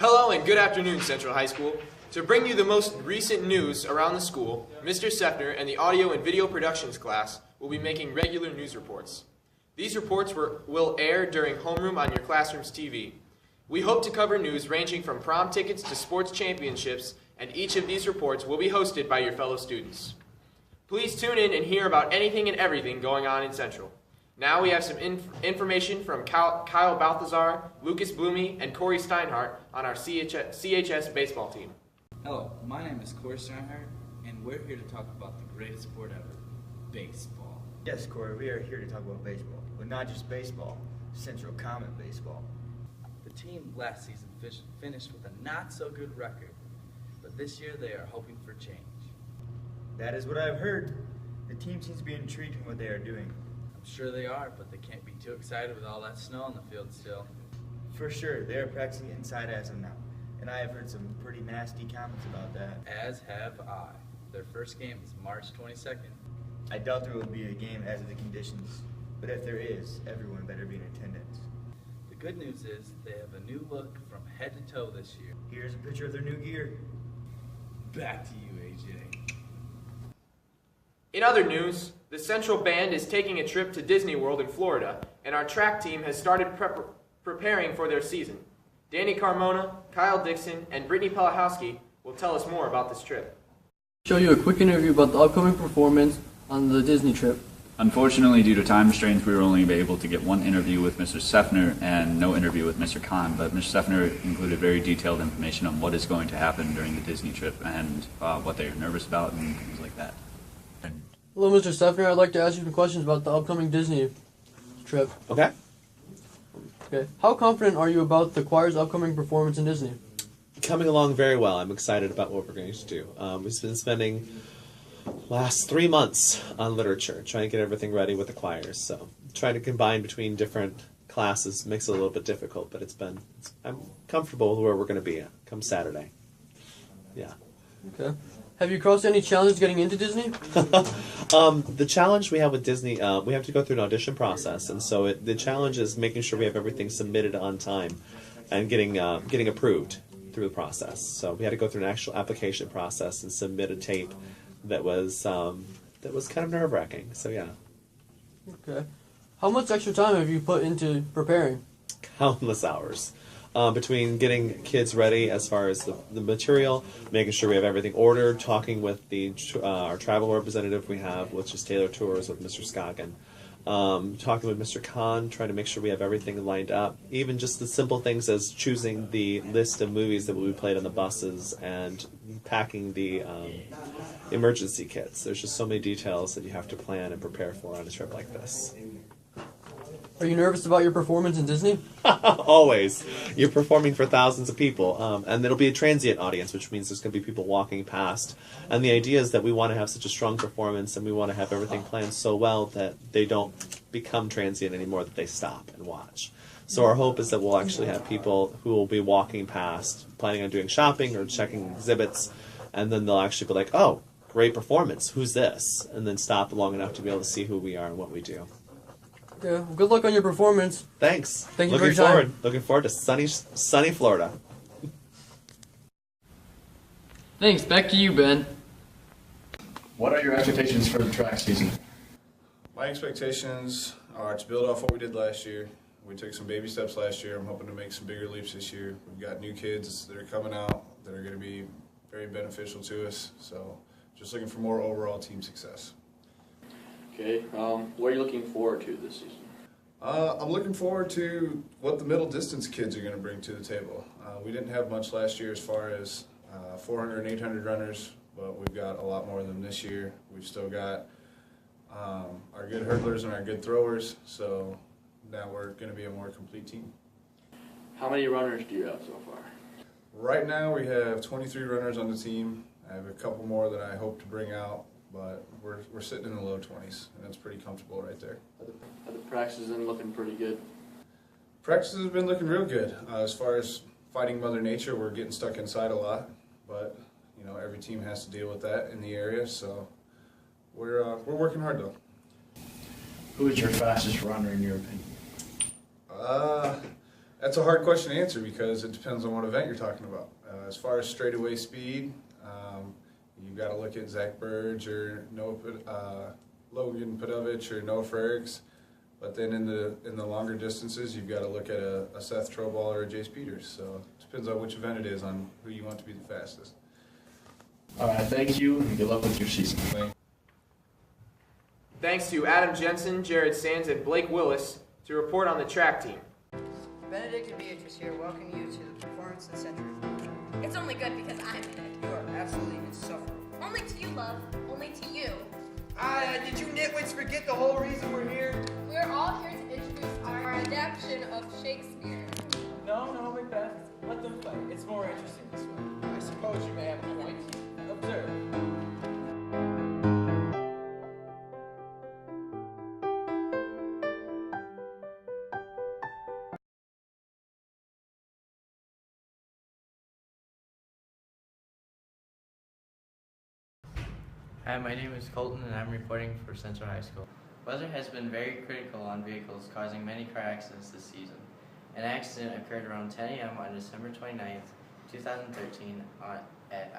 Hello and good afternoon, Central High School. To bring you the most recent news around the school, Mr. Sefner and the audio and video productions class will be making regular news reports. These reports will air during homeroom on your classroom's TV. We hope to cover news ranging from prom tickets to sports championships, and each of these reports will be hosted by your fellow students. Please tune in and hear about anything and everything going on in Central. Now we have some information from Kyle Balthazar, Lucas Blumey, and Corey Steinhardt on our CHS baseball team. Hello, my name is Corey Steinhardt, and we're here to talk about the greatest sport ever, baseball. Yes, Corey, we are here to talk about baseball, but not just baseball, Central Comet baseball. The team last season finished with a not-so-good record, but this year they are hoping for change. That is what I've heard. The team seems to be intrigued in what they are doing. I'm sure they are, but they can't be too excited with all that snow on the field still. For sure, they are practicing inside as of now, and I have heard some pretty nasty comments about that. As have I. Their first game is March 22nd. I doubt there will be a game as of the conditions, but if there is, everyone better be in attendance. The good news is they have a new look from head to toe this year. Here's a picture of their new gear. Back to you, AJ. In other news, the Central Band is taking a trip to Disney World in Florida, and our track team has started preparing for their season. Danny Carmona, Kyle Dixon, and Brittany Pelahowski will tell us more about this trip. Show you a quick interview about the upcoming performance on the Disney trip. Unfortunately, due to time restraints, we were only able to get one interview with Mr. Sefner and no interview with Mr. Kahn, but Mr. Sefner included very detailed information on what is going to happen during the Disney trip and what they're nervous about and things like that. Hello, Mr. Sefner. I'd like to ask you some questions about the upcoming Disney trip. Okay. Okay. How confident are you about the choir's upcoming performance in Disney? Coming along very well. I'm excited about what we're going to do. We've been spending last 3 months on literature, trying to get everything ready with the choirs. So trying to combine between different classes makes it a little bit difficult, but I'm comfortable with where we're going to be come Saturday. Yeah. Okay. Have you crossed any challenges getting into Disney? The challenge we have with Disney, we have to go through an audition process, and so the challenge is making sure we have everything submitted on time and getting approved through the process. So we had to go through an actual application process and submit a tape that was kind of nerve-wracking. So yeah. Okay. How much extra time have you put into preparing? Countless hours. Between getting kids ready as far as the material, making sure we have everything ordered, talking with our travel representative we have, which is Taylor Tours with Mr. Scoggin, talking with Mr. Kahn, trying to make sure we have everything lined up. Even just the simple things as choosing the list of movies that will be played on the buses and packing the emergency kits. There's just so many details that you have to plan and prepare for on a trip like this. Are you nervous about your performance in Disney? Always. You're performing for thousands of people, and it'll be a transient audience, which means there's going to be people walking past. And the idea is that we want to have such a strong performance, and we want to have everything planned so well that they don't become transient anymore, that they stop and watch. So our hope is that we'll actually have people who will be walking past, planning on doing shopping or checking exhibits, and then they'll actually be like, oh, great performance, who's this? And then stop long enough to be able to see who we are and what we do. Okay. Well, good luck on your performance. Thanks. Thank you for your time. Looking forward to sunny Florida. Thanks. Back to you, Ben. What are your expectations for the track season? My expectations are to build off what we did last year. We took some baby steps last year. I'm hoping to make some bigger leaps this year. We've got new kids that are coming out that are going to be very beneficial to us. So just looking for more overall team success. Okay, what are you looking forward to this season? I'm looking forward to what the middle distance kids are going to bring to the table. We didn't have much last year as far as 400 and 800 runners, but we've got a lot more of them this year. We've still got our good hurdlers and our good throwers, so now we're going to be a more complete team. How many runners do you have so far? Right now we have 23 runners on the team. I have a couple more that I hope to bring out, but we're sitting in the low 20s, and that's pretty comfortable right there. Are the practices been looking pretty good? Practices have been looking real good. As far as fighting Mother Nature, we're getting stuck inside a lot, but you know every team has to deal with that in the area, so we're working hard though. Who is your fastest runner in your opinion? That's a hard question to answer because it depends on what event you're talking about. As far as straightaway speed, you've got to look at Zach Burge or Logan Podovich or Noah Frericks. But then in the longer distances, you've got to look at a Seth Troball or a Jace Peters. So it depends on which event it is on who you want to be the fastest. All right, thank you, and good luck with your season. Thanks to Adam Jensen, Jared Sands, and Blake Willis to report on the track team. Benedict and Beatrice here welcome you to the Performance Center. It's only good because I'm in it. You are absolutely insufferable. Only to you, love. Only to you. Did you nitwits forget the whole reason we're here? We're all here to introduce our adaptation of Shakespeare. No, Macbeth. Let them fight. It's more interesting this way. I suppose you may have a point. Observe. Hi, my name is Colton and I'm reporting for Central High School. Weather has been very critical on vehicles, causing many car accidents this season. An accident occurred around 10 a.m. on December 29th, 2013 at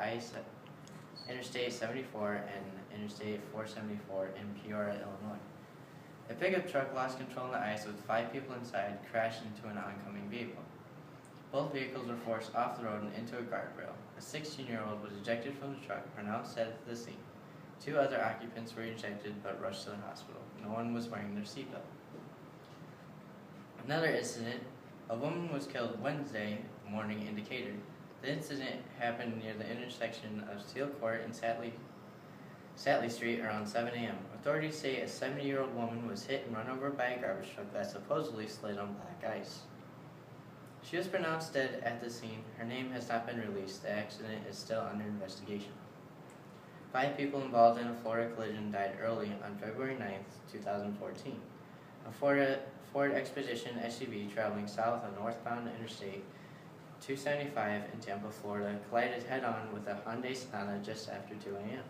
Interstate 74 and Interstate 474 in Peoria, Illinois. A pickup truck lost control on the ice with 5 people inside, crashed into an oncoming vehicle. Both vehicles were forced off the road and into a guardrail. A 16-year-old was ejected from the truck, pronounced dead at the scene. 2 other occupants were ejected but rushed to the hospital. No one was wearing their seatbelt. Another incident, a woman was killed Wednesday morning in Decatur. The incident happened near the intersection of Steel Court and Satley Street around 7 a.m. Authorities say a 70-year-old woman was hit and run over by a garbage truck that supposedly slid on black ice. She was pronounced dead at the scene. Her name has not been released. The accident is still under investigation. 5 people involved in a Florida collision died early on February 9th, 2014. A Ford Expedition SUV traveling south on northbound Interstate 275 in Tampa, Florida, collided head-on with a Hyundai Sonata just after 2 a.m.,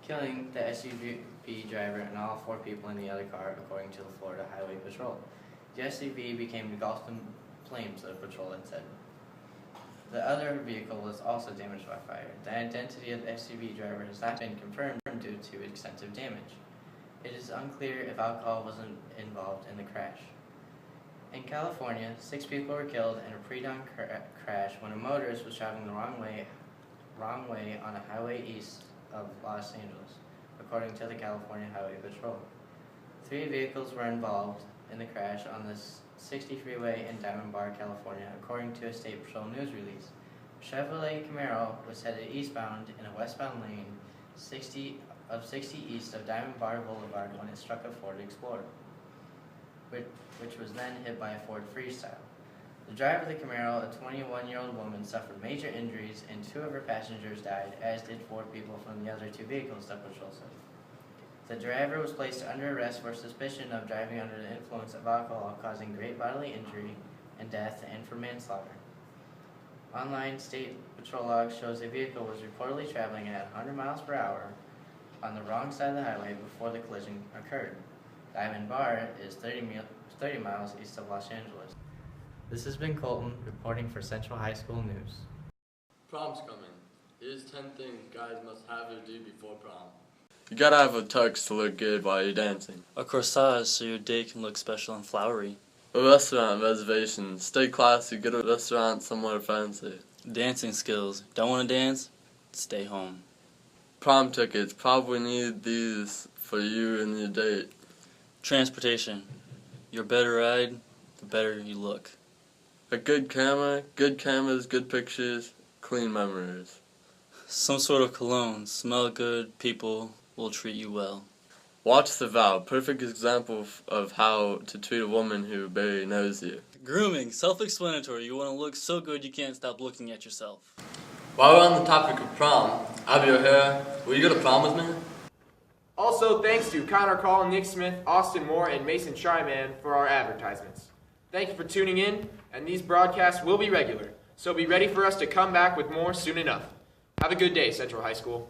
killing the SUV driver and all 4 people in the other car, according to the Florida Highway Patrol. The SUV became engulfed in flames, the patrol had said. The other vehicle was also damaged by fire. The identity of the SUV driver has not been confirmed due to extensive damage. It is unclear if alcohol was involved in the crash. In California, 6 people were killed in a pre-dawn crash when a motorist was traveling the wrong way on a highway east of Los Angeles, according to the California Highway Patrol. 3 vehicles were involved in the crash on the 60 freeway in Diamond Bar, California, according to a State Patrol news release. Chevrolet Camaro was headed eastbound in a westbound lane 60 east of Diamond Bar Boulevard when it struck a Ford Explorer, which was then hit by a Ford Freestyle. The driver of the Camaro, a 21-year-old woman, suffered major injuries and 2 of her passengers died, as did 4 people from the other 2 vehicles, the patrol said. The driver was placed under arrest for suspicion of driving under the influence of alcohol, causing great bodily injury and death, and for manslaughter. Online State Patrol log shows a vehicle was reportedly traveling at 100 miles per hour on the wrong side of the highway before the collision occurred. Diamond Bar is 30 miles east of Los Angeles. This has been Colton reporting for Central High School News. Prom's coming. Here's 10 things guys must have to do before prom. You gotta have a tux to look good while you're dancing. A corsage so your day can look special and flowery. A restaurant reservation. Stay classy, get a restaurant somewhere fancy. Dancing skills. Don't want to dance? Stay home. Prom tickets. Probably need these for you and your date. Transportation. Your better ride, the better you look. A good camera, good cameras, good pictures, clean memories. Some sort of cologne. Smell good, people will treat you well. Watch The Vow. Perfect example of how to treat a woman who barely knows you. Grooming. Self-explanatory. You want to look so good you can't stop looking at yourself. While we're on the topic of prom, Abby O'Hara, will you go to prom with me? Also, thanks to Connor Call, Nick Smith, Austin Moore, and Mason Tryman for our advertisements. Thank you for tuning in, and these broadcasts will be regular, so be ready for us to come back with more soon enough. Have a good day, Central High School.